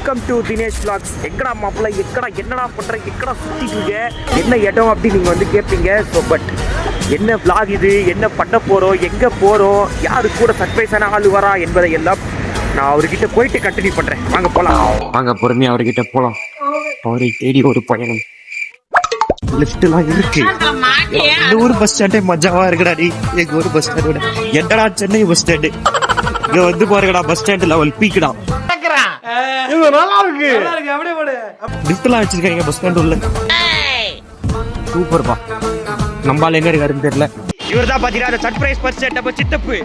Welcome to Dinesh vlogs. எங்கடா மாப்பிள்ள, எங்கடா என்னடா பண்ற, எங்கடா சுத்திட்டு இருக்க, என்ன இடம் அப்படி நீங்க வந்து கேட்பீங்க. ஸோ பட் என்ன vlog இது, என்ன பண்ண போறோம், எங்க போறோம், யாரு கூட சர்ப்ரைஸான ஆளு வரா என்பதை எல்லாம் நான் அவர்கிட்ட போயிட்டு கண்டினியூ பண்றேன். வாங்க போலாம், வாங்க பொறுமையா அவர்கிட்ட போலாம். அவரை தேடி ஒரு பயணம். லிஃப்ட்லாம் இருக்கு. இந்த ஊர் பஸ் ஸ்டாண்டே மஜாவா இருக்குடா. எங்க ஊர் பஸ் ஸ்டாண்டோட என்னடா சென்னை பஸ் ஸ்டாண்டு. இங்க வந்து பாருங்கடா, பஸ் ஸ்டாண்ட் லெவல் பீக்குடா. நல்லா இருக்கு, அப்படியே போடு. லிஃப்ட்லாம் வச்சிருக்காங்க பஸ் ஸ்டாண்ட் உள்ள. சூப்பர்ப்பா. நம்பால எங்க இருக்காருன்னு தெரியல. இவர் தான் பாத்தீங்கன்னா சர்ப்ரைஸ் பஸ் ஸ்டாண்ட் அப்ப சித்தப்பு.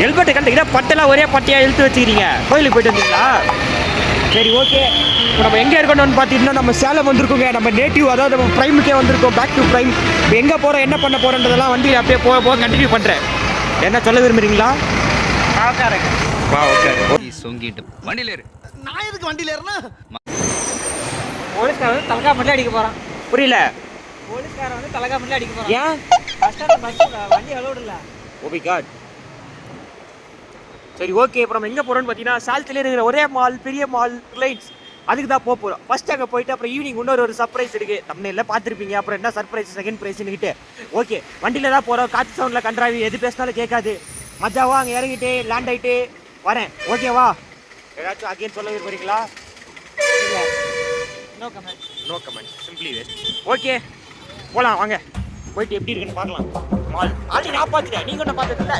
ஹெல்மெட் கண்டிங்கன்னா பட்டெல்லாம் ஒரே பட்டையா இழுத்து வச்சுக்கிறீங்க. கோயிலுக்கு போயிட்டு வந்தீங்களா? சரி, ஓகே. இப்போ நம்ம எங்கே இருக்கணும்னு பார்த்தீங்கன்னா நம்ம சேலம் வந்திருக்கோங்க. நம்ம நேட்டிவ், அதாவது நம்ம ப்ரைமுக்கே வந்திருக்கோம். Back to prime. இப்போ எங்கே போகிறோம், என்ன பண்ண போகிறோன்றதெல்லாம் வந்து அப்படியே போக போக கண்டினியூ பண்ணுறேன். என்ன சொல்ல விரும்புறீங்களா? வா, ஓகே. சொங்கிட்டு வண்டியில ஏறு. நான் எதுக்கு வண்டியில ஏறனா? போலீஸ்காரன் வந்து தலகா மட்டும் அடிக்க போறான். புரியல. போலீஸ்காரன் வந்து தலகா மட்டும் அடிக்க போறான். ஏன்? பஸ் வண்டி அலோடு இல்ல. Oh my god. சரி, ஓகே. இப்போ நம்ம எங்கே போகிறோம்னு பார்த்தீங்கன்னா சால்த்தில் இருக்கிற ஒரே மால், பெரிய மால், ரிலையன்ஸ், அதுக்கு தான் போக போகிறோம். ஃபர்ஸ்ட் அங்கே போயிட்டு அப்புறம் ஈவினிங் இன்னொரு சர்ப்ரைஸ் இருக்குது. தமிழ்ல பார்த்துருப்பீங்க. அப்புறம் என்ன சர்ப்ரைஸ், செகண்ட் ப்ரைஸ்னுக்கிட்டு. ஓகே, வண்டியில் தான் போகிறோம். காற்று சவுண்டில் கண்ட்ராவி, எது பேசினாலும் கேட்காது. மஜாவா அங்கே இறங்கிட்டு லேண்ட் ஆகிட்டு வரேன். ஓகேவா? ஏதாச்சும் அகைன் சொல்ல விரும்புறீங்களா? No comment. No comment, simply waste. Okay, போகலாம் வாங்க. போயிட்டு எப்படி இருக்குன்னு பார்க்கலாம். மால் ஆல்ரெடி நான் பார்த்துட்டேன், நீங்கள் ஒன்றும் பார்த்ததில்ல.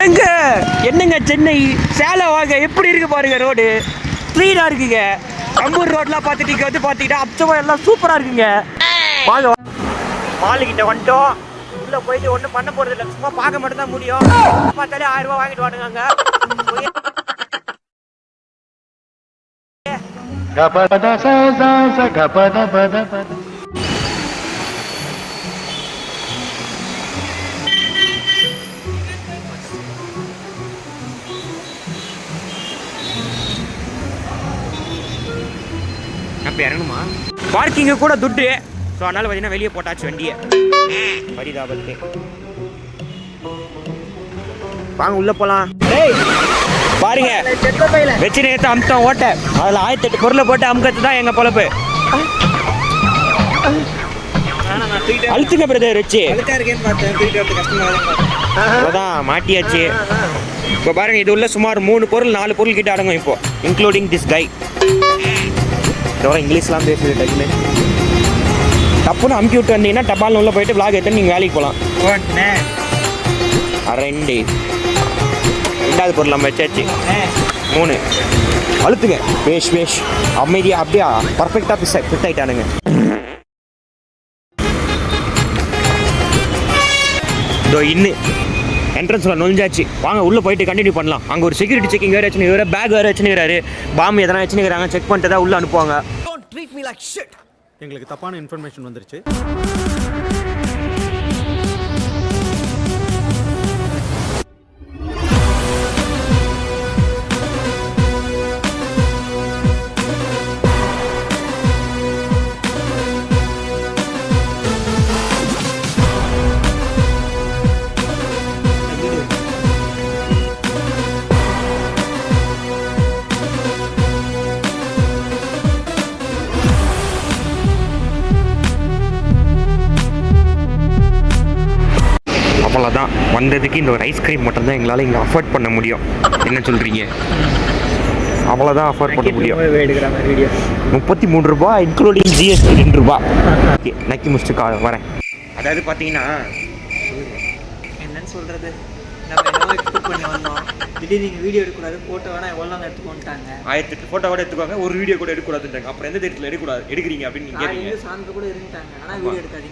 எங்க என்னங்க சென்னை சேலம் வாங்க, எப்படி இருக்கு பாருங்க. ரோடு க்ளீனா இருக்குங்க. அம்பூர் ரோட்லாம் பார்த்துட்டு இங்கே வந்து பார்த்தீங்கன்னா அப்சமா எல்லாம் சூப்பரா இருக்குங்க. வாங்க, மாலுக்கிட்ட வந்துட்டோம். உள்ள போயிட்டு ஒன்றும் பண்ண போறது இல்லை, சும்மா பார்க்க மட்டும் தான் முடியும். பார்த்தாலே 1000 ரூபாய் வாங்கிட்டு வாடுங்க. அப்போ இறங்கணுமா? பார்க்கிங்கு கூட துட்டு. ஸோ அதனால பார்த்தீங்கன்னா வெளியே போட்டாச்சு வண்டியை. பரிதாபத்து. வாங்க உள்ள போலாம். பாருங்க, வச்சு நேற்று அமுத்தம் ஓட்ட, அதில் 1008 பொருளை போட்டு அமுக்கத்து தான் எங்க பொழப்பு. அழுத்துங்க பிரதர் வச்சு. அதான் மாட்டியாச்சு. இப்போ பாருங்க, இது உள்ள சுமார் 3 பொருள் 4 பொருள் கிட்ட அடங்கும் இப்போ, இன்க்ளூடிங் திஸ் கை. இங்கிலீஷ்லாம் பேசுது. டக்குன்னு தப்புன்னு அமுக்கி விட்டு வந்தீங்கன்னா டபால் உள்ள போயிட்டு விளாக் எடுத்து நீங்கள் வேலைக்கு போகலாம். ரெண்டாவது பொருள் நம்ம வச்சாச்சு. 3 அழுத்துங்க. பேஷ் பேஷ் அமைதியாக அப்படியே பர்ஃபெக்டாக ஃபிட் ஆகிட்டானுங்க. இதோ இன்னும் என்ட்ரன்ஸில் நுழைஞ்சாச்சு. வாங்க உள்ளே போயிட்டு கண்டினியூ பண்ணலாம். அங்கே ஒரு செக்யூரிட்டி செக்கிங் வேறு வச்சுன்னு, வேறு பேக் வேறு வச்சுன்னு, பாம்பு எதனா வச்சுன்னு செக் பண்ணிட்டு தான் உள்ளே அனுப்புவாங்க. எங்களுக்கு தப்பான இன்ஃபர்மேஷன் வந்துருச்சு. அவ்வளோதான், வந்ததுக்கு இந்த ஒரு ஐஸ்கிரீம் மட்டும்தான் எங்களால் இங்கே அஃபோர்ட் பண்ண முடியும். என்ன சொல்கிறீங்க? அவ்வளோதான் அஃபோர்ட் பண்ண முடியும். 33 ரூபா இன்க்ளூடிங் ஜிஎஸ்டி 2 ரூபா. ஓகே, நக்கி முடிச்சுட்டு வரேன். அதாவது பார்த்தீங்கன்னா என்னன்னு சொல்றது, நம்ம என்னவோ எக்ஸ்பெக்ட் பண்ணி வந்தோம். திடீர்னு நீங்கள் வீடியோ எடுக்கக்கூடாது, ஃபோட்டோ வேணா எவ்வளோ நாங்கள் எடுத்துக்கொண்டாங்க. 1008 ஃபோட்டோ கூட எடுத்துக்கோங்க, ஒரு வீடியோ கூட எடுக்கக்கூடாதுன்றாங்க. அப்புறம் எந்த தேட்டரில் எடுக்கிறீங்க அப்படின்னு நீங்கள் கேட்குறீங்க. சான்று கூட இருந்துட்டாங்க, ஆனால்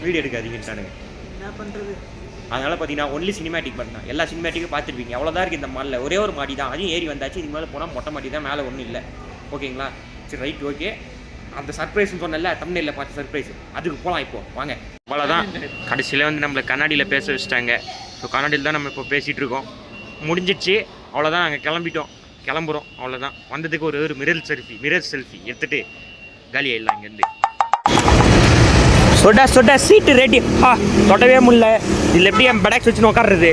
வீடியோ எடுக்காதீங்கட்டானுங்க. என்ன பண்ணுறது? அதனால் பார்த்தீங்கன்னா ஒன்லி சினிமேட்டிக் மட்டும் தான். எல்லா சினிமேட்டிக்கும் பார்த்துருப்பீங்க. அவ்வளோதான் இருக்குது இந்த மாலில். ஒரே ஒரு மாடி தான், அதையும் ஏறி வந்தாச்சு. இதுக்கு மேலே போனால் மொட்டை மாடி தான், மேலே ஒன்றும் இல்லை. ஓகேங்களா? சரி, ரைட், ஓகே. அந்த சர்ப்ரைஸ்ன்னு சொன்னல, தமிழ்ல பார்த்த சர்ப்ரைஸ், அதுக்கு போகலாம் இப்போ. வாங்க. அவ்வளோதான், கடைசியில் வந்து நம்மளை கண்ணாடியில் பேச வச்சுட்டாங்க. ஸோ கண்ணாடியில் தான் நம்ம இப்போ பேசிகிட்டு இருக்கோம். முடிஞ்சிடுச்சு, அவ்வளோதான். நாங்கள் கிளம்புறோம், அவ்வளோதான். வந்ததுக்கு ஒரு மிரர் செல்ஃபி எடுத்துகிட்டு காலி ஆயிடலாம் இங்கேருந்து. சொட்ட சீட்டு ரெடி. தொடவே முடியல. இதில் எப்படி என் பெடாக்ஸ் வச்சுன்னு உட்காடுறது?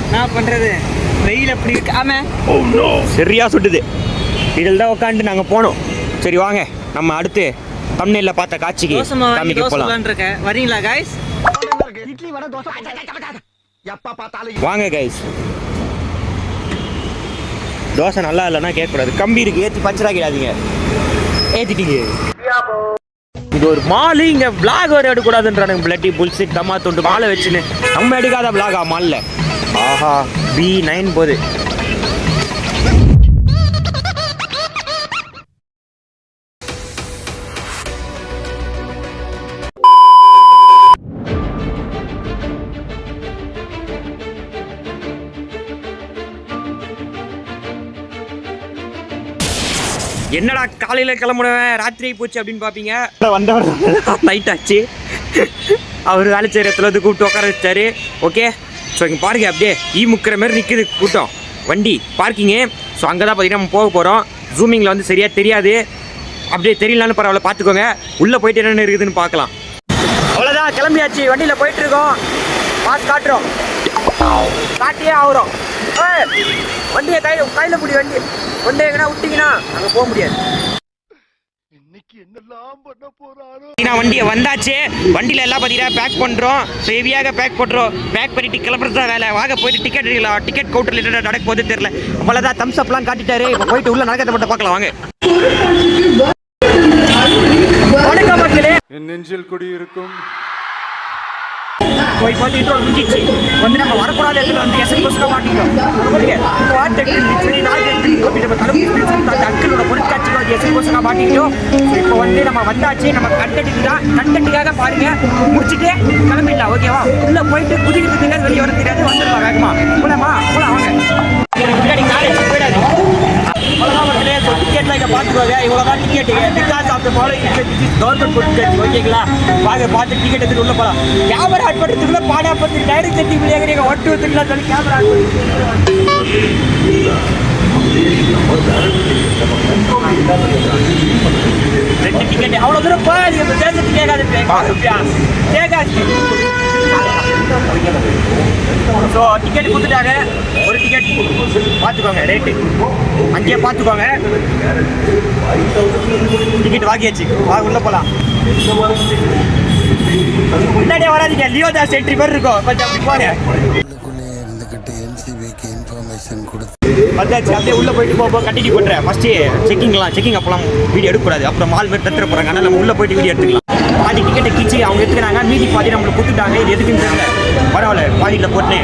என்ன பண்ணுறது, வெயில் அப்படி இருக்கு. சரியா சுட்டுது. இதில் தான் உட்காந்துட்டு நாங்கள் போனோம். சரி வாங்க, நம்ம அடுத்து தம்ப்நெயில்ல பார்த்த காட்சிக்கு காமிக்க போகலாம். வரீங்களா கைஸ்? வாங்க கைஸ். தோசை நல்லா இல்லைன்னா கேட்கக்கூடாது. கம்பி இருக்கு, ஏற்றி பஞ்சர் ஆகிடாதீங்க. ஏற்றிட்டீங்க. இது ஒரு மாலு. இங்கே விளாக் வர எடுக்கக்கூடாதுன்றானுங்க. பிளட்டி புல்சிட் தம்மா தொண்டு மாலை வச்சுன்னு நம்ம எடுக்காத விளாகா மாலில். ஆஹா, B9 போகுது. என்னடா காலையில் கிளம்புனவன் ராத்திரி போச்சு அப்படின்னு பார்ப்பீங்க. வந்தவர் நைட் ஆச்சு. அவர் வேலை செய்கிற இடத்துல வந்து கூப்பிட்டு உட்கார வச்சாரு. ஓகே, ஸோ இங்கே பாருங்க, அப்படியே முக்கிற மாதிரி நிற்குது கூட்டம். வண்டி பார்க்கிங்கு. ஸோ அங்கே தான் பார்த்தீங்கன்னா நம்ம போக போகிறோம். ஜூமிங்கில் வந்து சரியாக தெரியாது. அப்படியே தெரியலான்னு பரவாயில்ல, பார்த்துக்கோங்க. உள்ளே போயிட்டு என்னென்ன இருக்குதுன்னு பார்க்கலாம். அவ்வளோதான், கிளம்பியாச்சு. வண்டியில் போயிட்டுருக்கோம். பாஸ் காட்டுறோம், காட்டியே ஆகுறோம். வண்டியை கையில் பிடி. வண்டி எங்கன்னா விட்டீங்கன்னா அங்கே போக முடியாது. வண்டியை வந்தாச்சு. வண்டியில் எல்லாம் பார்த்தீங்கன்னா பேக் பண்ணுறோம். ஹெவியாக பேக் பண்ணுறோம். பேக் பண்ணிட்டு கிளம்புறது தான் வேலை. வாங்க போயிட்டு டிக்கெட் கவுண்டரில் என்ன நடக்க போகுது தெரியல. அவ்வளோதான், தம்ஸ் அப்லாம் காட்டிட்டாரு. இப்போ போயிட்டு உள்ள நடக்கிறத மட்டும் பார்க்கலாம் வாங்க. வணக்கம் மக்களே. என் நெஞ்சில் குடியிருக்கும் போய் பார்த்துட்டு முடிஞ்சிச்சு. வந்து நம்ம வரக்கூடாத இடத்துல வந்து எஸ்எல் பஸ்ஸில் மாட்டிட்டோம். அங்கிளோட பொருட்காட்சிக்கு வந்து எஸ்எல் பஸ்ஸில் மாட்டிக்கிட்டோம். இப்போ வந்து நம்ம வந்தாச்சு. நம்ம கண்டென்ட்டுக்காக பாருங்க. முடிச்சுட்டு கிளம்பிடலாம். ஓகேவா? உள்ளே போயிட்டு குதிக்கிறது தெரியாது, வெளியே வர தெரியாது. வந்துடலாம் வேகமா. போலாமா? போலாம் வாங்க. முன்னாடி காலேஜ் போயிடாது. அவ்வளோதான் மக்களே. டிக்கெட்லாம் இங்கே பார்த்துக்கோங்க. இவ்வளோதான் ticket. Because of the following government பொருட்காட்சி. ஓகேங்களா? வாங்க பார்த்து டிக்கெட் எடுத்துட்டு உள்ள போகலாம். கேமரா ஆட் பண்ணுறதுக்குள்ள பாடா பார்த்து டைரக்ட் செட்டி பிள்ளைங்க நீங்கள் ஒட்டு வந்துக்கலாம் சொல்லி கேமரா ஆட் பண்ணி 2 டிக்கெட். அவ்வளோ தூரம் போகாது. பேசுறது கேட்காது. ஸோ டிக்கெட் கொடுத்துட்டாங்க. ஒரு டிக்கெட் பார்த்துக்கோங்க, ரேட்டு அங்கேயே பார்த்துக்கோங்க. டிக்கெட் வாங்கியாச்சு. வாங்க உள்ள போகலாம். முன்னாடியே வராதிங்க. லியோ தாஸ் என்ட்ரி பேர் இருக்கும். கொஞ்சம் அப்படி போங்க. வந்தாச்சு. அப்படியே உள்ளே போயிட்டு போக கண்டினியூ பண்ணுறேன். ஃபஸ்ட்டு செக்கிங் அப்போலாம் வீடியோ எடுக்கக்கூடாது. அப்புறம் மால் மாதிரி தத்துற போகிறாங்க. ஆனால் நம்ம உள்ளே போயிட்டு வீடியோ எடுத்துக்கலாம். பாதி டிக்கெட்டை கீச்சு அவங்க எடுத்துக்கிறாங்க. மீதி பாதி நம்மளுக்கு கொடுத்துட்டாங்க. இது எதுக்குன்னு தெரியல. பரவாயில்ல, பாதியில் போட்டு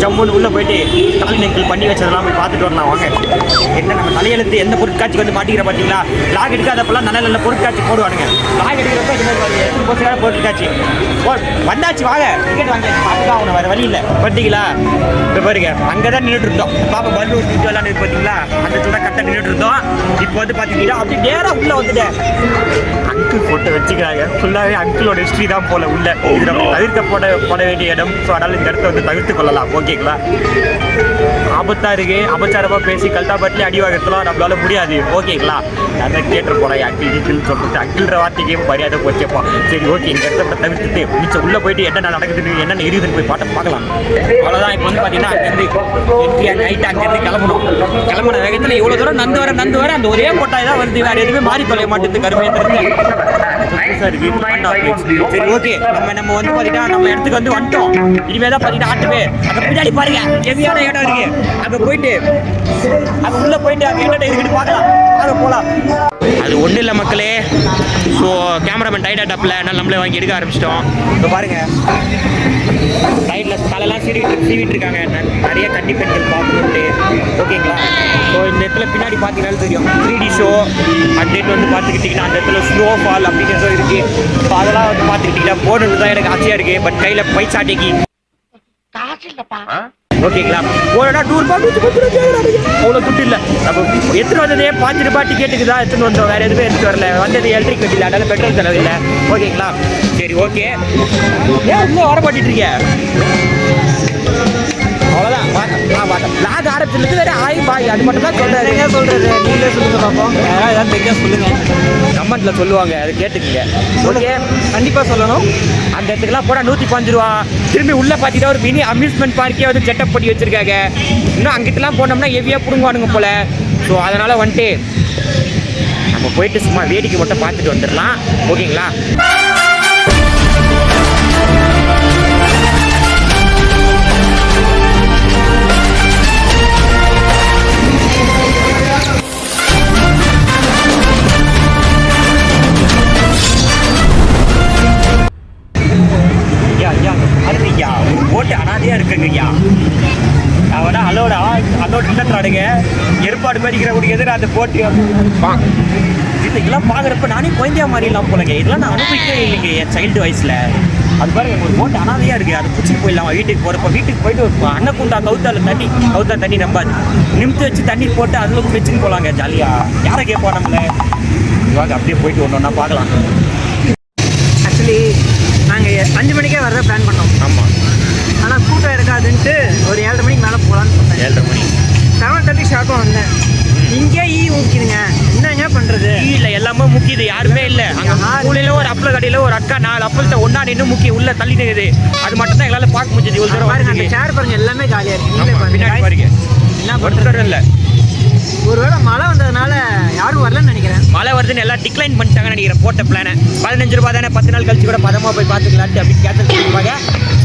ஜம்முன்னு உள்ளே போயிட்டு காலிநெக்கில் பண்ணி வச்சதெல்லாம் போய் பார்த்துட்டு வரலாம் வாங்க. என்ன நம்ம தலையெழுத்து எந்த பொருட்காட்சிக்கு வந்து மாட்டிக்கிற பார்த்தீங்களா? லாக் எடுக்காதப்பெல்லாம் நல்ல நல்ல பொருட்காட்சி போடுவானுங்க. லாக் எடுக்கிறப்ப இது மாதிரி பொருட்காட்சி வந்தாச்சு. வாங்க டிக்கெட் வாங்கியாச்சு. பார்த்துதான் அவனை வேறு வழி இல்லை. பார்த்தீங்களா? இப்போ பாருங்க, அங்கே தான் நின்றுட்டு இருந்தோம். பாப்பா பல்லூர் சுற்றி விளாண்டு பார்த்தீங்களா? அந்த இடத்துல தான் கரெக்டாக நின்றுட்டு இருந்தோம். இப்போ வந்து பார்த்தீங்கன்னா அப்படி நேராக உள்ளே வந்துட்டேன். அங்கிள் போட்டு வச்சுக்கிறாங்க. ஃபுல்லாகவே அங்கிளோட ஹிஸ்ட்ரி தான் போல உள்ள. இது நம்ம தவிர்க்கப்பட வேண்டிய இடம். ஸோ அதனால் இந்த இடத்த வந்து தவிர்த்து கொள்ளலாம். ஓகேங்களா? ஆபத்தாக இருக்குது. அபச்சாரமாக பேசி கல்தாபட்டிலே அடி வாங்கலாம் நம்மளால முடியாது. ஓகேங்களா? நான் தியேட்டர் போகிறேன். அங்கிள் சொல்லிட்டு அங்கிள்ற வார்த்தைக்கே மரியாதை போச்சப்பா. சரி ஓகே, இந்த இடத்த தவிர்த்துட்டு மிச்சம் உள்ளே போயிட்டு என்ன நடக்குதுன்னு என்னென்ன இருக்குதுன்னு போய் பார்க்கலாம். அவ்வளோதான். இப்போ வந்து பார்த்தீங்கன்னா அங்கேருந்து நைட்டு அங்கேருந்து கிளம்புன வேகத்தில் இவ்வளோ தூரம் நந்து வர அந்த ஒரே கொட்டாய் தான் வந்து. வேறு எதுவுமே மாறி தொலைய மாட்டேங்குது. கருமைன்றது சரி ஓகே. நம்ம வந்து பார்த்தீங்கன்னா நம்ம இடத்துக்கு வந்து வந்துட்டோம். இனிமே தான் பார்த்தீங்கன்னா ஆட்டுவே அங்கே பின்னாடி பாருங்க, ஹெவியான இடம் இருக்கு. அங்கே போயிட்டு அங்கே உள்ளே போயிட்டு அங்கே என்ன இருக்குன்னு பார்க்கலாம். அங்கே போகலாம். அது ஒன்றும் இல்லை மக்களே. ஸோ கேமராமேன் டைட் டப்பில் அதனால் நம்மளே வாங்கி எடுக்க ஆரம்பிச்சிட்டோம். இப்போ பாருங்க, டைட்டில் தலையெல்லாம் சீவிட்டு இருக்காங்க. நிறைய கன்னி பெண்கள் பார்க்கணுன்ட்டு. ஓகேங்களா? ஸோ இந்த இடத்துல பின்னாடி பார்த்தீங்கன்னாலும் தெரியும் 3D ஷோ. அந்த டேட் வந்து பார்த்துக்கிட்டிங்கன்னா அந்த இடத்துல ஸ்னோஃபால் அப்படின்னு இருக்குது. ஸோ அதெல்லாம் வந்து பார்த்துக்கிட்டிங்கன்னா போடணும் தான் எனக்கு ஆசையாக இருக்குது. பட் கையில் பைசாட்டிக்கு காசு இல்லைப்பா. ஓகேங்களா? போனா ₹2 அவ்வளோ துட்டு இல்லை. நம்ம எடுத்துகிட்டு வந்ததே ₹5 டிக்கெட்டுக்கு தான் எடுத்துகிட்டு வந்தோம். வேறு எதுவுமே எடுத்துகிட்டு வரல. வந்தது எலக்ட்ரிக் வண்டி இல்லை, அதனால பெட்ரோல் செலவு இல்லை. ஓகேங்களா? சரி ஓகே. ஏன் இன்னும் வர மாட்டிட்டு இருக்கேன்? அவ்வளோதான். லாக் ஆரம்பிச்சிருக்கு. வேறு ஆய் பாய் அது மட்டும் தான் சொல்கிறாரு. சொல்கிறது நீங்களே சொல்லுங்க பார்ப்போம். தெரிஞ்சா சொல்லுங்க. கமெண்ட்ல சொல்லுவாங்க, அதை கேட்டுக்கங்க. ஓகே, கண்டிப்பா சொல்லணும். அந்த இடத்துக்குலாம் போனால் 105 ரூபா. திரும்பி உள்ளே பார்த்தீங்கன்னா ஒரு மினி அம்யூஸ்மெண்ட் பார்க்கே வந்து செட்டப் பண்ணி வச்சிருக்காங்க. இன்னும் அங்கிட்டலாம் போனோம்னா ஹெவியாக பிடுங்குவானுங்க போல. ஸோ அதனால் வந்துட்டு நம்ம போயிட்டு சும்மா வேடிக்கை மட்டும் பார்த்துட்டு வந்துடலாம். ஓகேங்களா? ஐயா போட்டு அனாதையாக இருக்குங்க ஐயா. அவனா அலோடு இல்லைன்றாடுங்க. ஏற்பாடு பண்ணிக்கிறவங்க எதிர அந்த போட்டு இதெல்லாம் பார்க்குறப்ப நானே குழந்தையா மாறிடலாம் போலங்க. இதெல்லாம் நான் அனுபவிக்கவே இல்லைங்க என் சைல்டு வயசில். அது பாருங்க, ஒரு போட்டு அனாதையாக இருக்குது. அதை பிடிச்சிட்டு போயிடலாம் வீட்டுக்கு போகிறப்ப. வீட்டுக்கு போயிட்டு ஒரு அன்னக்குண்டா கவுத்தா தண்ணி நம்பாது நிமித்து வச்சு தண்ணி போட்டு அதில் வச்சுன்னு போகலாங்க ஜாலியாக. யாரை கேட்போம் நம்மள? இவாங்க அப்படியே போயிட்டு ஒன்று ஒன்றா பார்க்கலாம். ஆக்சுவலி நாங்கள் 5 மணிக்கே வரத பிளான் பண்ணோம். ஆமாம், ஆனால் கூட்டம் இருக்காதுன்ட்டு ஒரு 7:30 மணிக்கு மேலே போகலான்னு சொன்னேன். 7:30 மணி 7:30 ஷார்ப்பாக வந்தேன். இங்கே ஊக்கிடுங்க, என்னங்க பண்ணுறது? இல்லை எல்லாமே முக்கியது, யாருமே இல்லை. அங்கே ஸ்கூலில் ஒரு அப்பள கடையில் ஒரு அக்கா 4 அப்பளத்தை ஒன்றா நின்று முக்கிய உள்ள தள்ளி நிற்குது. அது மட்டும் தான் எங்களால் பார்க்க முடிஞ்சது. இவ்வளோ தூரம் பாருங்க, அந்த சேர் பாருங்க, எல்லாமே காலியாக இருக்குது. பின்னாடி பாருங்க, என்ன ஒருத்தர் பண்ணுறது? இல்லை. ஒருவேளை மழை வந்ததுனால யாரும் வரலன்னு நினைக்கிறேன். மழை வருதுன்னு எல்லாம் டிக்ளைன் பண்ணிட்டாங்கன்னு நினைக்கிறேன் போட்ட பிளானை. 15 ரூபா தானே, 10 நாள் கழிச்சு கூட பதமாக போய் பார்த்துக்கலான்ட்டு அப்படி கேன்சல் பண்ணிருப்பாங்க.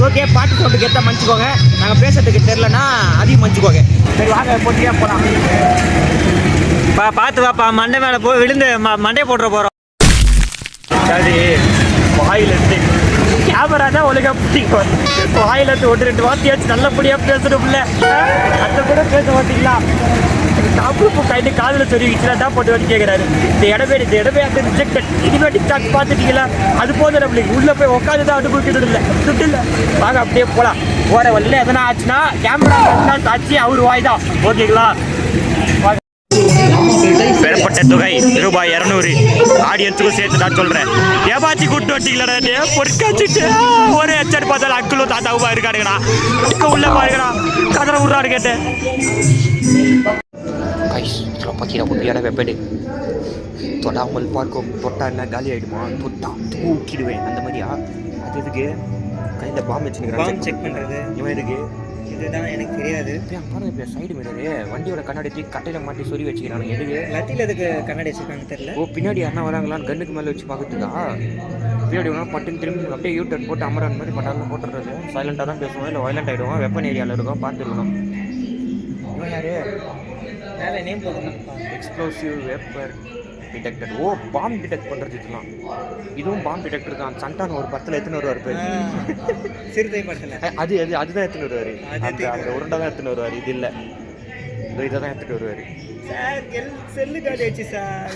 ஓகே, பாட்டு சவுண்டுக்கு ஏற்ற மன்னிச்சுக்கோங்க. நாங்கள் பேசுறதுக்கு தெரிலனா அதையும் மன்னிச்சுக்கோங்க. சரி வாங்க, போட்டியாக போகலாம். பார்த்து வாப்பா, மண்டை மேலே போய் விழுந்து மண்டையை போட்டுற போகிறோம். சரி, வாயிலிருந்து கேமரா தான் ஒழுங்காக பிடிக்கும். வாயிலிருந்து 1-2 வார்த்தையாச்சு நல்லபடியாக பேசணும். இல்லை அந்த கூட பேச மாட்டீங்களா? டாப்பு கைட்டு காதில் சொல்லிக்கிச்சுனா தான் போட்டு வந்து கேட்குறாரு. இந்த இடமே அந்த ரிஜெக்டட். இனிமேல் டிக்டாக் பார்த்துட்டீங்களா? அது போதும், நம்மளுக்கு உள்ளே போய் உட்காந்து தான் அனுபவிக்கணும். இல்லை துட்டு இல்லை. வாங்க அப்படியே போகலாம். போகிற வழியில் எதனா ஆச்சுன்னா கேமரா ஆச்சு அவர் வாய் தான். ஓகேங்களா? பெறப்பட்ட தொகை ரூபாய் 200. ஆடியன்ஸுக்கும் சேர்த்து நான் சொல்கிறேன். ஏமாச்சி கூட்டு வட்டிங்களா? பொறுக்காச்சிட்டு ஒரே எச்சர் பார்த்தாலும் அக்குளும் தாத்தாவுமா இருக்காருங்கண்ணா. உள்ள பாருங்கண்ணா, கதரை விட்றாரு கேட்டேன். பத்தியா குட்டியான வெப்படு தொடாமல் பார்க்கும். தொட்டா என்ன காலி ஆகிடுமா? தொட்டா தூக்கிடுவேன் அந்த மாதிரியா? அது எதுக்கு கையில் பாம்பு வச்சுருக்கேன் செக் பண்ணுறது? இவன் எதுக்கு? இதுதான் எனக்கு தெரியாது. பாருங்க, இப்போ சைடு மிரரு வண்டியோட கண்ணாடி தூக்கி கட்டையில் மாட்டி சொறி வச்சுக்கிறாங்க. எதுக்கு? லத்தியில் எதுக்கு கண்ணாடி வச்சுருக்காங்க தெரியல. ஓ, பின்னாடி யாருன்னா வராங்களான்னு கண்ணுக்கு மேலே வச்சு பார்க்குறதுக்கா? பின்னாடி வேணா பட்டுன்னு திரும்பி அப்படியே யூட்டர்ன் போட்டு அமரன் மாதிரி பட்டாலும் போட்டுறது. சைலண்டாக தான் பேசுவோம், இல்லை வயலண்ட் ஆகிடுவோம். வெப்பன் ஏரியாவில் இருக்கும், பார்த்துருக்கணும். இவன் யாரு? மேலே நேம் போட்டுருக்காங்க. Explosive webber detector. ஓ, பாம்பு டிடெக்ட் பண்ணுறதுக்குலாம் இதுவும் பாம்பு டிடெக்டர் தான். சண்டான ஒரு படத்தில் எத்தனை வருவார் பேர்? சிறுத்தை படத்தில் அதுதான் எத்தனை வருவார்? அந்த உருண்டை தான் எத்தனை வருவார். இது இல்லை, இதை தான் எடுத்துகிட்டு வருவார். செல்லு கார்டு வச்சு சார்.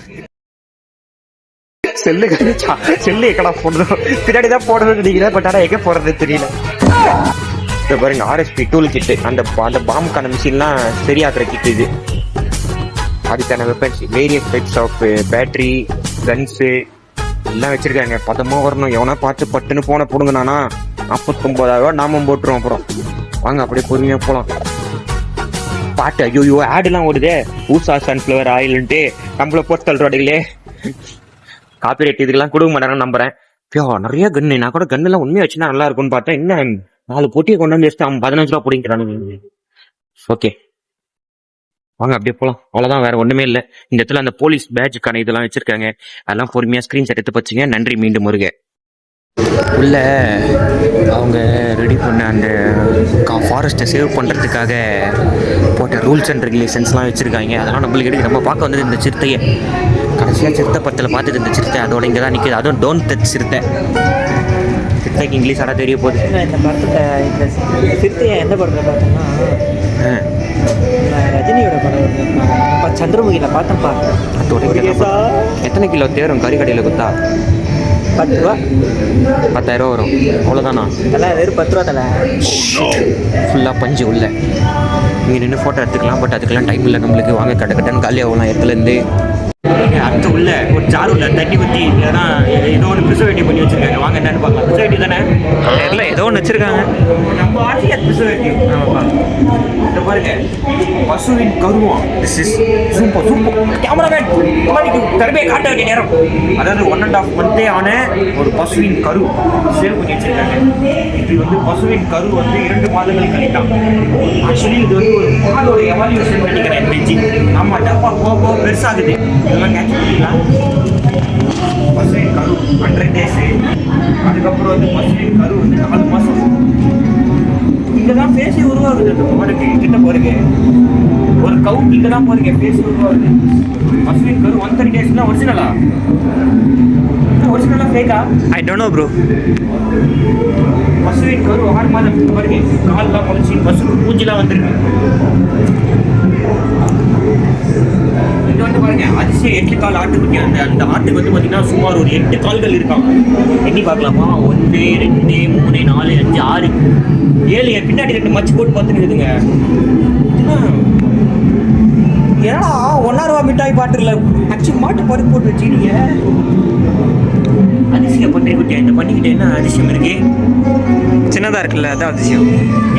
செல்லு கழிச்சா? செல்லு எக்கடா போடணும்? பின்னாடி தான் போடணும்னு நினைக்கிறேன். பட் ஆனால் எங்கே போடுறது தெரியல. இப்போ பாருங்க, RSP டூல் கிட்டு. அந்த பாம்புக்கான மிஷின்லாம் சரியாக்குற கிட்டு இது. அதுக்கான weapons, various types of battery, guns எல்லாம் வச்சுருக்காங்க. பதமாக வரணும். எவனா பார்த்து பட்டுன்னு போன போடுங்கண்ணா 49,000 நாமம் போட்டுருவோம். அப்புறம் வாங்க அப்படியே பொறுமையாக போகலாம். பாட்டு ஐயோ ஆடுலாம் ஓடுதே. ஊசா சன்ஃப்ளவர் ஆயில்ன்ட்டு நம்மள போட்டு தள்ளுறாடுங்களே. காப்பிரைட் இதுக்கெல்லாம் கொடுக்க மாட்டாங்கன்னு நம்புறேன். நிறைய கன்னு. நான் கூட கன்னுலாம் உண்மையாக வச்சுன்னா நல்லா இருக்கும்னு பார்த்தேன். என்ன 4 பொட்டியை கொண்டு வந்து வச்சுட்டு அவன் 15 ரூபா பிடிக்கிறானுங்க. ஓகே வாங்க அப்படியே போகலாம். அவ்வளோதான், வேற ஒன்றுமே இல்லை. இந்த இடத்துல அந்த போலீஸ் பேட்சுக்கான இதெல்லாம் வச்சிருக்காங்க. அதெல்லாம் பொறுமையாக ஸ்க்ரீன்ஷாட் எடுத்து வச்சுங்க. நன்றி. மீண்டும் வருக. உள்ள அவங்க ரெடி பண்ண அந்த ஃபாரஸ்ட்டை சேவ் பண்ணுறதுக்காக போட்ட ரூல்ஸ் அண்ட் ரெகுலேஷன்ஸ்லாம் வச்சுருக்காங்க. அதெல்லாம் நம்மளுக்கு எடுக்க நம்ம பார்க்க வந்தது இந்த சிறுத்தையை. கடைசியாக சிறுத்தை படத்தில் பார்த்துட்டு இந்த சிறுத்தை அதோட இங்கே தான் நிற்கிது. அதுவும் டோன்ட் டச் சிறுத்தை. சிறுத்தைக்கு இங்கிலீஷ் ஆனால் தெரிய போகுது. இந்த படத்தில் இந்த சிறுத்தையை எந்த படத்தில் பார்த்தோம்னா ரஜினியோட படம் சந்திரமுகியில் பார்த்தேன்ப்பா. எத்தனை கிலோ தேரும் கறிக்கடையில் குத்தா? 10 ரூபா. 10,000 வரும். அவ்வளோதானா? அதெல்லாம் வெறும் 10 ரூபா தலை. ஃபுல்லாக பஞ்சு உள்ள. இங்கே நின்று ஃபோட்டோ எடுத்துக்கலாம். பட் அதுக்கெல்லாம் டைம் இல்லை நம்மளுக்கு. வாங்க கட்டன்னு காலி ஆகலாம் இடத்துலேருந்து. அடுத்து உள்ள ஒரு ஜார் உள்ள தண்ணி ஊற்றி இல்லைன்னா ஏதோ ஒன்று ப்ரிசர்வேட்டிவ் பண்ணி வச்சுருக்காங்க. வாங்க என்னன்னு பார்க்கலாம். ப்ரிசர்வேட்டிவ் தானே? தெரியல, ஏதோ ஒன்று வச்சிருக்காங்க. நம்ம ஆட்சி அது பிசைக்கு. ஆமாப்பா. இந்த பாருங்க, பசுவின் கருவம். This is super super. Cameraman குமாரிக்கு கருமையை காட்ட வேண்டிய நேரம். அதாவது 1.5 மந்த்தே ஆன ஒரு பசுவின் கரு சேவ் பண்ணி வச்சிருக்காங்க. இது வந்து பசுவின் கரு வந்து 2 மாதங்கள் கழித்தான். ஆக்சுவலி இது வந்து ஒரு பாலோட எவால்யூஷன் நினைக்கிறேன் எனக்கு. ஆமா, டப்பா போக போக பெருசாகுது. இதெல்லாம் கேட்ச் பண்ணிக்கலாம். பசுவின் கரு 100 days. அதுக்கப்புறம் வந்து பசுவின் கரு வந்து 4 மாதம். இங்கே தான் பேசி உருவாகுது. அந்த மாடுக்கு கிட்ட பாருங்க, ஒரு கவு கிட்ட தான் பாருங்க பேசி உருவாகுது. பசுவின் கரு 130 days ஒரிஜினலா ஒரிஜினலா ஃபேக்கா? I don't know bro. பசுவின் கரு 6 மாதம் பாருங்க, கால்லாம் முளைச்சி பசு மூஞ்சிலாம் வந்துருக்கு. இது வந்து பாருங்க, அதிசய 8 கால் ஆட்டுக்குட்டி. அந்த ஆட்டுக்கு வந்து பார்த்தீங்கன்னா சுமார் ஒரு 8 கால்கள் இருக்காங்க. எண்ணி பார்க்கலாமா? 1 2 3 4 5 6 7 பின்னாடி 2 மச்சு போட்டு பார்த்துருக்குதுங்க. ஏன்னா 1 ரூபா மிட்டாய் பாட்டுல அச்சு மாட்டு பருப்பு போட்டு வச்சுக்கிட்டீங்க. அதிசய பண்ணிக்கிட்டேன். இந்த பண்ணிக்கிட்ட என்ன அதிசயம் இருக்கு? சின்னதாக இருக்குல்ல, அதான் அதிசயம்.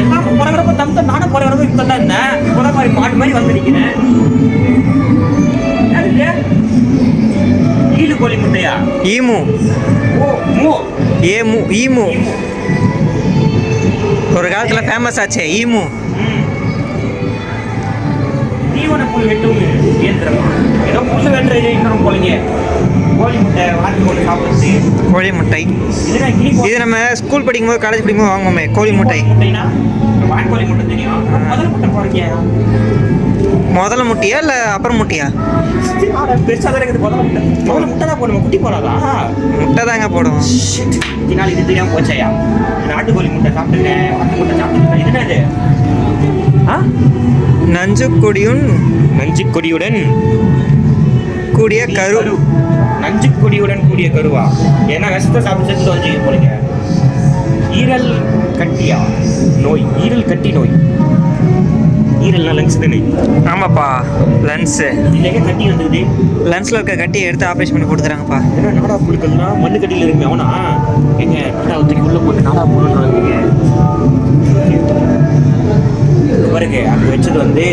எல்லாம் பிறகுறப்ப தம்பி நானும் பிறகுறப்ப இப்போ தான் இருந்தேன். இப்போ மாதிரி மாட்டு மாதிரி வந்து நிற்கிறேன். ஈலு கோழி முட்டையா? ஈமு. ஓ மூ ஏமு ஈமு. ஒரு காலத்தில் ஃபேமஸ் ஆச்சே ஈமு. தீவன புல் வெட்டும் இயந்திரம். ஏதோ புல் வெட்டுற இயந்திரம் போலீங்க. கோழி முட்டை வாங்கி கொண்டு சாப்பிடுச்சு. கோழி முட்டை இதுனா கிளி இது நம்ம ஸ்கூல் படிக்கும்போது காலேஜ் படிக்கும்போது வாங்குவோமே கோழி முட்டை. முட்டைனா வான்கோழி முட்டை தெரியும். முதல் முட்டை போறீங்க. முதல்ல முட்டையா இல்லை அப்புறம் முட்டையா? பெருசாக தான் இருக்குது. முதல்ல முட்டை தான் போடுவோம். குட்டி போடாதா? முட்டை தாங்க போடும். இதனால இது தெரியாமல் போச்சாயா? நாட்டுக்கோழி முட்டை சாப்பிட்டுருக்கேன், வாத்து முட்டை சாப்பிட்டுருக்கேன். இது என்னது? நஞ்சுக்கொடியுன் நஞ்சுக்கொடியுடன் கூடிய கரு. நஞ்சுக்கொடியுடன் கூடிய கருவா? ஏன்னா விஷத்தை சாப்பிட்டு செத்து வச்சுக்க போறீங்க. ஈரல் கட்டியா நோய்? ஈரல் கட்டி நோய். ஈரல்னா லங்ஸ் தானே? ஆமாப்பா, லன்ஸு. இல்லைங்க கட்டி வந்தது. லன்ஸில் இருக்க கட்டியை எடுத்து ஆப்ரேஷன் பண்ணி கொடுத்துறாங்கப்பா. ஏன்னா நாடா புழுக்கள்னா மண்ணு கட்டியில் இருக்குமே அவனா எங்க நாடா ஊற்றிக்கு உள்ளே போட்டு நாடா புழுன்றாங்க. பாருங்க, அங்கே வச்சது வந்து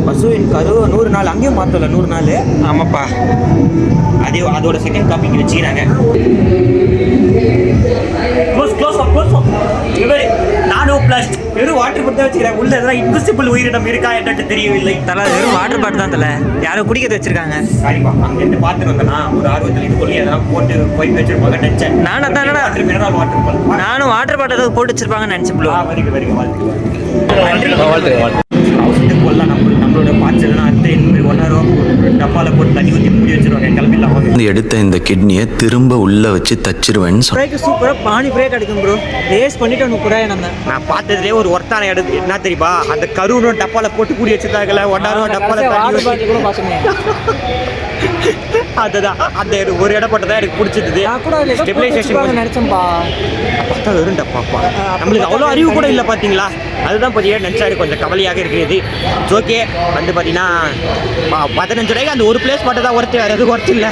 பசுவின் கரு 100 நாள். அங்கேயும் மாற்றல 100 நாள். ஆமாப்பா, அதே அதோட செகண்ட் காப்பிக்கு வச்சுக்கிறாங்க. நானோ பிளாஸ்ட் வெறும் வாட்டர் பாட்டில் வச்சுக்கிறேன். உள்ள எதாவது இன்விசிபிள் உயிரினம் இருக்கா என்னட்டு தெரியவில்லை. தலை வெறும் வாட்டர் பாட்டில் தான் தலை. யாரோ குடிக்கிறது வச்சிருக்காங்க. சரிப்பா, அங்கேருந்து பார்த்துட்டு வந்தேன்னா ஒரு 60 லிட்டர் கொள்ளி அதெல்லாம் போட்டு போய் வச்சிருப்பாங்க நினச்சேன். நானும் தானே மினரல் வாட்டர் பாட்டில். நானும் வாட்டர் பாட்டில் ஏதாவது போட்டு வச்சிருப்பாங்கன்னு நினச்சேன். வருக அவசரத்துக்கு கொள்ளலாம். நம்மளோட பார்ட்ஸ் எல்லாம் அத்தை 1 ரூபா டப்பாவில் போட்டு தண்ணி ஊற்றி மூடி வச்சிருவாங்க. கிளம்பிடலாம். எடுத்த இந்த கிட்னியை திரும்ப உள்ள வச்சு தச்சிருவேன்னு சூப்பராக பானி பிரே கிடைக்கும் ப்ரோ. ரேஸ் பண்ணிட்டு 30 ரூபாய் நம்ம. நான் பார்த்ததுலேயே ஒரு ஒருத்தான எடுத்து என்ன தெரியுமா, அந்த கருன்னு டப்பாவில் போட்டு கூடி வச்சிருந்தாங்கல்ல 1 ரூபா டப்பாவில் தண்ணி ஊற்றி. அதுதான் அந்த ஒரு இடம் போட்டு தான் எனக்கு பிடிச்சிருந்தது. ஸ்டெபிலைசேஷன் நினைச்சேன்ப்பா. பார்த்தா வெறும் டப்பாப்பா. நம்மளுக்கு அவ்வளோ அறிவு கூட இல்லை பார்த்தீங்களா? அதுதான் பார்த்தீங்கன்னா நினச்சாரு கொஞ்சம் கவலையாக இருக்குது. ஓகே வந்து பார்த்தீங்கன்னா 15 ரூபாய்க்கு அந்த ஒரு பிளேஸ் மட்டும் தான் ஒருத்தர், வேறு எதுவும் ஒருத்தர் இல்லை.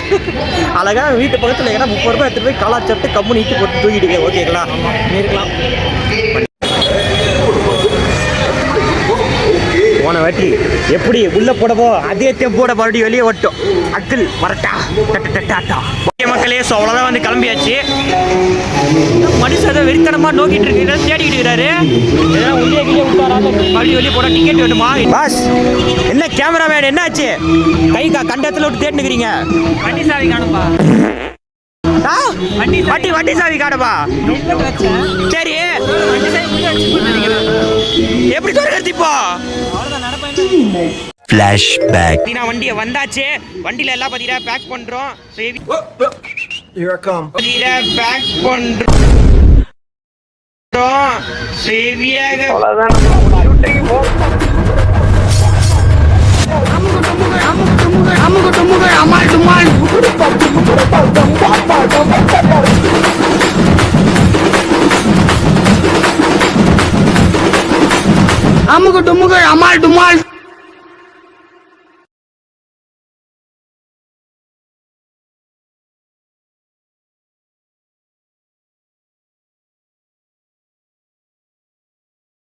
அழகாக வீட்டு பக்கத்தில் ஏன்னா 30 ரூபாய் எடுத்துகிட்டு போய் கலாச்சாரத்து கம்மு நீட்டு போட்டு தூக்கிடுங்க. ஓகேங்களா? இருக்கலாம். போன வாட்டி எப்படி உள்ள போடவோ அதே தெம்போட மறுபடியும் வெளியே ஓட்டும். அக்கில் வரட்டா டாட்டா. ஓகே மக்களே, ஸோ அவ்வளோதான் வந்து கிளம்பியாச்சு. மனுஷன் அதை வெறித்தனமாக நோக்கிட்டு இருக்கிற தேடிக்கிட்டு இருக்கிறாரு. ஏன்னா உள்ளே கீழே விட்டாராங்க. மறுபடியும் வெளியே போட டிக்கெட் வேணுமா? பாஸ் என்ன கேமராமேன் என்னாச்சு? கை கண்டத்தில் விட்டு தேடினுக்கிறீங்க. வண்டி சாவி காணும்பா. வண்டி சாவி காணும்பா. சரி எப்படி தொடர்ந்து இப்போ ஃப்ளாஷ்பேக். வண்டியை வந்தாச்சு. வண்டியில எல்லாம் பாத்தீங்கன்னா பேக் பண்றோம். பேக் பண்றோம். அமுக டுமுக அமால் டுமால்.